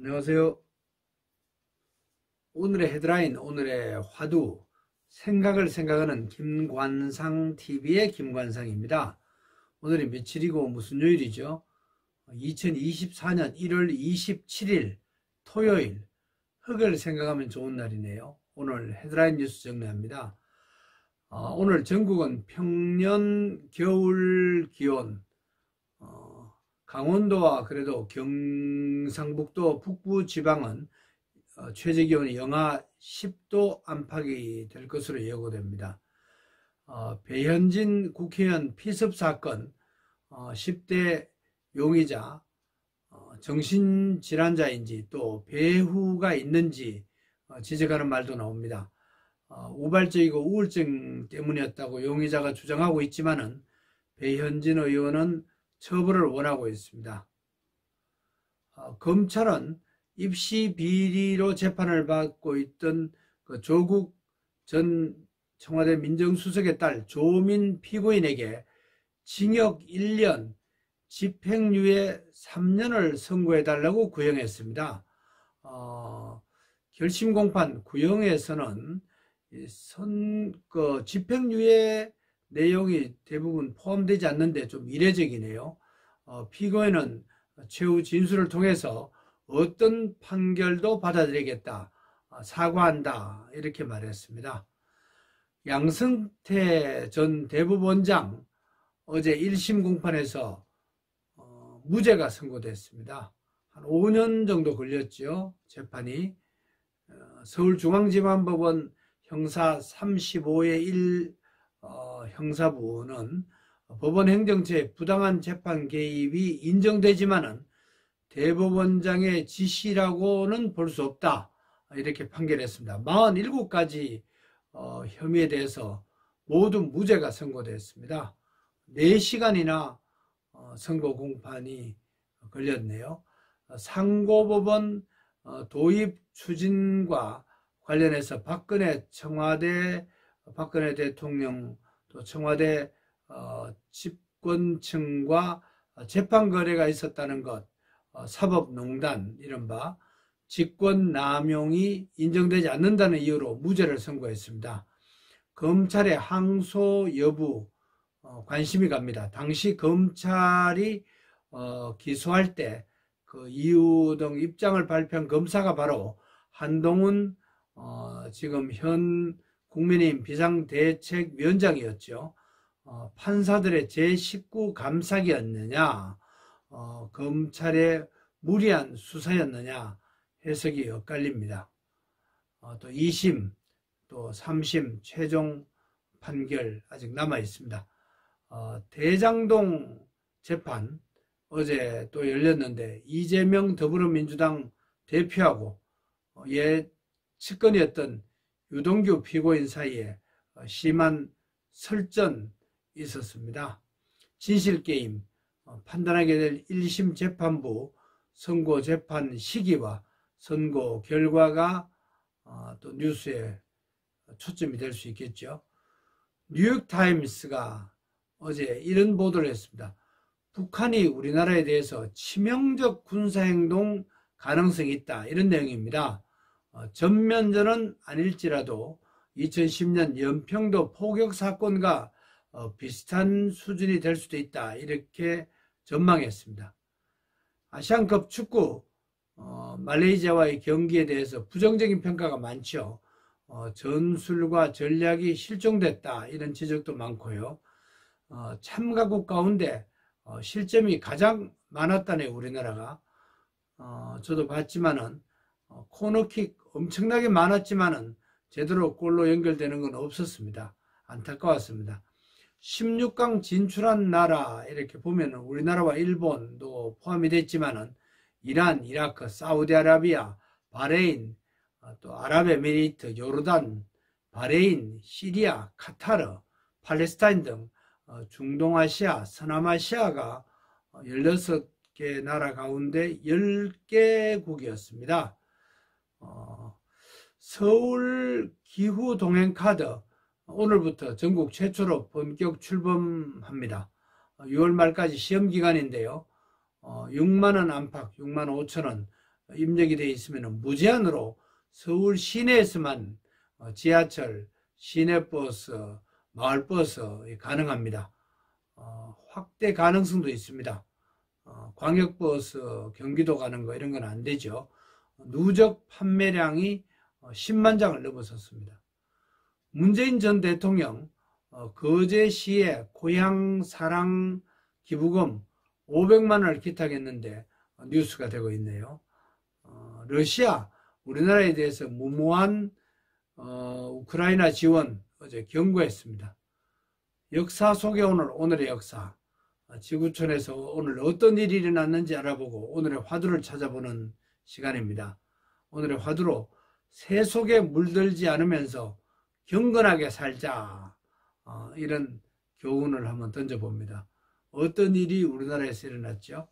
안녕하세요. 오늘의 헤드라인, 오늘의 화두, 생각을 생각하는 김관상TV의 김관상입니다. 오늘이 며칠이고 무슨 요일이죠? 2024년 1월 27일 토요일, 흙을 생각하면 좋은 날이네요. 오늘 헤드라인 뉴스 정리합니다. 오늘 전국은 평년 겨울 기온, 강원도와 그래도 경상북도 북부 지방은 최저 기온이 영하 10도 안팎이 될 것으로 예고됩니다. 배현진 국회의원 피습 사건, 10대 용의자, 정신질환자인지 또 배후가 있는지 지적하는 말도 나옵니다. 우발적이고 우울증 때문이었다고 용의자가 주장하고 있지만은 배현진 의원은 처벌을 원하고 있습니다. 검찰은 입시 비리로 재판을 받고 있던 조국 전 청와대 민정수석의 딸 조민 피고인에게 징역 1년, 집행유예 3년을 선고해달라고 구형했습니다. 결심공판 구형에서는 집행유예 내용이 대부분 포함되지 않는데 좀 이례적이네요. 피고인은 최후 진술을 통해서 어떤 판결도 받아들이겠다, 사과한다 이렇게 말했습니다. 양승태 전 대법원장 어제 1심 공판에서 무죄가 선고됐습니다. 한 5년 정도 걸렸죠, 재판이. 서울중앙지방법원 형사 35의 1 형사부는 법원 행정처의 부당한 재판 개입이 인정되지만은 대법원장의 지시라고는 볼 수 없다, 이렇게 판결했습니다. 47가지 혐의에 대해서 모두 무죄가 선고됐습니다. 4시간이나 선고 공판이 걸렸네요. 상고법원 도입 추진과 관련해서 박근혜 대통령 또 청와대 집권층과 재판 거래가 있었다는 것, 사법농단 이른바 직권남용이 인정되지 않는다는 이유로 무죄를 선고했습니다. 검찰의 항소 여부 관심이 갑니다. 당시 검찰이 기소할 때 그 이유 등 입장을 발표한 검사가 바로 한동훈 지금 현 국민의힘 비상대책위원장이었죠. 판사들의 제19 감사기였느냐, 검찰의 무리한 수사였느냐 해석이 엇갈립니다. 또 2심, 또 3심 최종 판결 아직 남아 있습니다. 대장동 재판 어제 또 열렸는데 이재명 더불어민주당 대표하고 옛 측근이었던 유동규 피고인 사이에 심한 설전이 있었습니다. 진실게임, 판단하게 될 1심 재판부 선고 재판 시기와 선고 결과가 또 뉴스에 초점이 될 수 있겠죠. 뉴욕타임스가 어제 이런 보도를 했습니다. 북한이 우리나라에 대해서 치명적 군사행동 가능성이 있다, 이런 내용입니다. 전면전은 아닐지라도 2010년 연평도 포격 사건과 비슷한 수준이 될 수도 있다, 이렇게 전망했습니다. 아시안컵 축구 말레이시아와의 경기에 대해서 부정적인 평가가 많죠. 전술과 전략이 실종됐다, 이런 지적도 많고요. 참가국 가운데 실점이 가장 많았다네요, 우리나라가. 저도 봤지만은 코너킥 엄청나게 많았지만은 제대로 골로 연결되는 건 없었습니다. 안타까웠습니다. 16강 진출한 나라 이렇게 보면 우리나라와 일본도 포함이 됐지만은 이란, 이라크, 사우디아라비아, 바레인, 또 아랍에미리트, 요르단, 바레인, 시리아, 카타르, 팔레스타인 등 중동아시아, 서남아시아가 16개 나라 가운데 10개국이었습니다. 서울 기후 동행 카드 오늘부터 전국 최초로 본격 출범합니다. 6월 말까지 시험 기간인데요. 6만원 안팎, 6만 5천원, 입력이 되어 있으면 무제한으로 서울 시내에서만 지하철, 시내버스, 마을버스 가능합니다. 확대 가능성도 있습니다. 광역버스, 경기도 가는 거 이런 건 안 되죠. 누적 판매량이 10만 장을 넘어섰습니다. 문재인 전 대통령 거제시에 고향사랑 기부금 500만 원을 기탁했는데 뉴스가 되고 있네요. 러시아, 우리나라에 대해서 무모한 우크라이나 지원 어제 경고했습니다. 역사 속에 오늘의 역사, 지구촌에서 오늘 어떤 일이 일어났는지 알아보고 오늘의 화두를 찾아보는 시간입니다. 오늘의 화두로 새 속에 물들지 않으면서 경건하게 살자, 이런 교훈을 한번 던져봅니다. 어떤 일이 우리나라에서 일어났죠?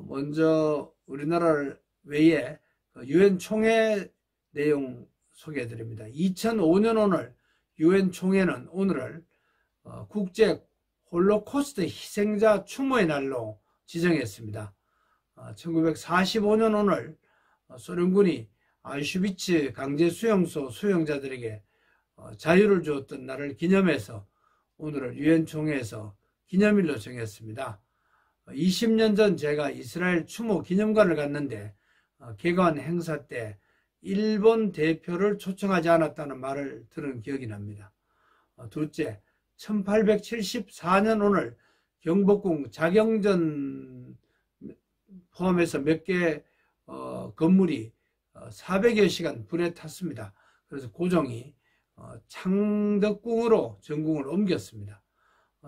먼저 우리나라 외에 유엔 총회 내용 소개해드립니다. 2005년 오늘 유엔 총회는 오늘을 국제 홀로코스트 희생자 추모의 날로 지정했습니다. 1945년 오늘 소련군이 아우슈비츠 강제수용소 수용자들에게 자유를 주었던 날을 기념해서 오늘을 유엔 총회에서 기념일로 정했습니다. 20년 전 제가 이스라엘 추모 기념관을 갔는데 개관 행사 때 일본 대표를 초청하지 않았다는 말을 들은 기억이 납니다. 둘째, 1874년 오늘 경복궁 자경전 포함해서 몇 개 건물이 400여 시간 불에 탔습니다. 그래서 고종이 창덕궁으로 전궁을 옮겼습니다.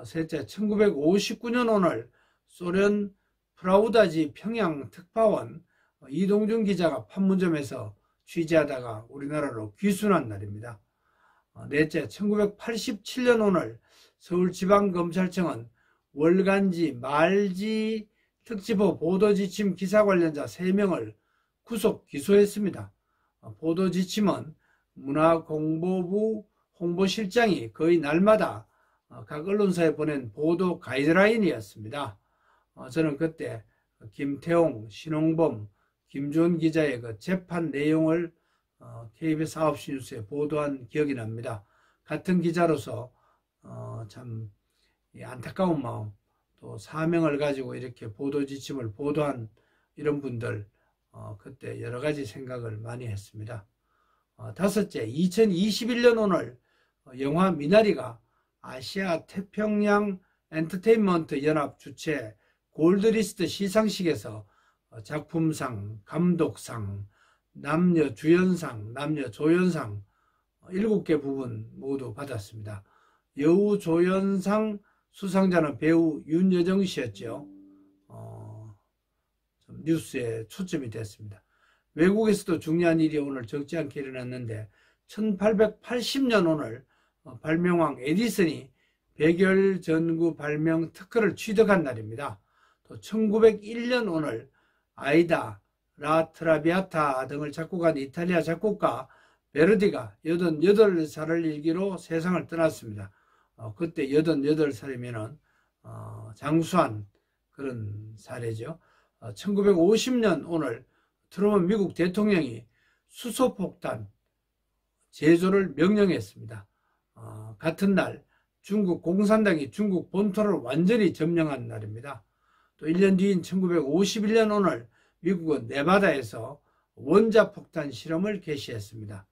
셋째, 1959년 오늘 소련 프라우다지 평양 특파원 이동준 기자가 판문점에서 취재하다가 우리나라로 귀순한 날입니다. 넷째, 1987년 오늘 서울지방검찰청은 월간지, 말지 특집호 보도지침 기사 관련자 3명을 구속 기소했습니다. 보도지침은 문화공보부 홍보실장이 거의 날마다 각 언론사에 보낸 보도 가이드라인이었습니다. 저는 그때 김태홍, 신홍범, 김주원 기자의 그 재판 내용을 KBS 9시 뉴스에 보도한 기억이 납니다. 같은 기자로서 참 안타까운 마음, 또 사명을 가지고 이렇게 보도 지침을 보도한 이런 분들 그때 여러 가지 생각을 많이 했습니다. 다섯째, 2021년 오늘 영화 미나리가 아시아 태평양 엔터테인먼트 연합 주최 골드리스트 시상식에서 작품상, 감독상, 남녀 주연상, 남녀 조연상 7개 부분 모두 받았습니다. 여우 조연상 수상자는 배우 윤여정 씨였죠. 뉴스에 초점이 됐습니다. 외국에서도 중요한 일이 오늘 적지 않게 일어났는데 1880년 오늘 발명왕 에디슨이 백열전구 발명 특허를 취득한 날입니다. 또 1901년 오늘 아이다, 라 트라비아타 등을 작곡한 이탈리아 작곡가 베르디가 88살을 일기로 세상을 떠났습니다. 그때 88살이면 장수한 그런 사례죠. 1950년 오늘 트루먼 미국 대통령이 수소폭탄 제조를 명령했습니다. 같은 날 중국 공산당이 중국 본토를 완전히 점령한 날입니다. 또 1년 뒤인 1951년 오늘 미국은 네바다에서 원자폭탄 실험을 개시했습니다.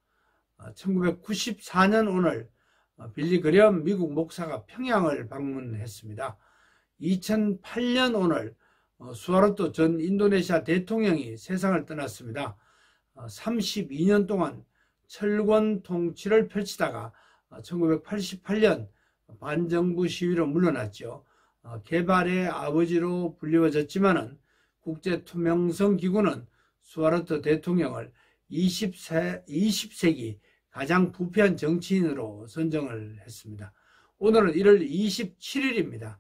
1994년 오늘 빌리 그레엄 미국 목사가 평양을 방문했습니다. 2008년 오늘 수하르토 전 인도네시아 대통령이 세상을 떠났습니다. 32년 동안 철권 통치를 펼치다가 1988년 반정부 시위로 물러났죠. 개발의 아버지로 불리워졌지만은 국제투명성기구는 수하르토 대통령을 20세기 가장 부패한 정치인으로 선정을 했습니다. 오늘은 1월 27일입니다.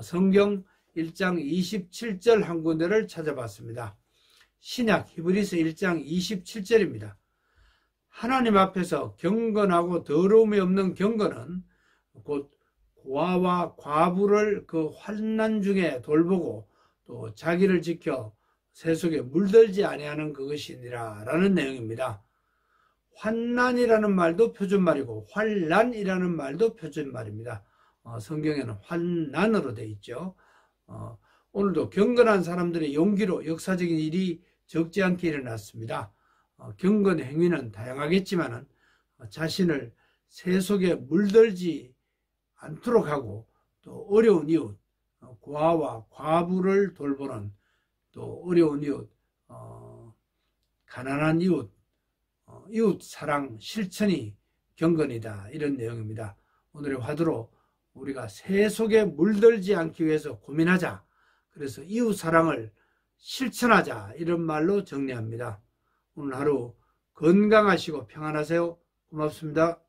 성경 1장 27절 한 군데를 찾아봤습니다. 신약 히브리서 1장 27절입니다. 하나님 앞에서 경건하고 더러움이 없는 경건은 곧 고아와 과부를 그 환난 중에 돌보고 또 자기를 지켜 세속에 물들지 아니하는 그것이니라 라는 내용입니다. 환난이라는 말도 표준말이고 환란이라는 말도 표준말입니다. 성경에는 환난으로 되어 있죠. 오늘도 경건한 사람들의 용기로 역사적인 일이 적지 않게 일어났습니다. 경건 행위는 다양하겠지만 자신을 세속에 물들지 않도록 하고 또 어려운 이웃, 고아와 과부를 돌보는 또 어려운 이웃, 가난한 이웃, 이웃 사랑 실천이 경건이다 이런 내용입니다. 오늘의 화두로 우리가 세속에 물들지 않기 위해서 고민하자. 그래서 이웃 사랑을 실천하자 이런 말로 정리합니다. 오늘 하루 건강하시고 평안하세요. 고맙습니다.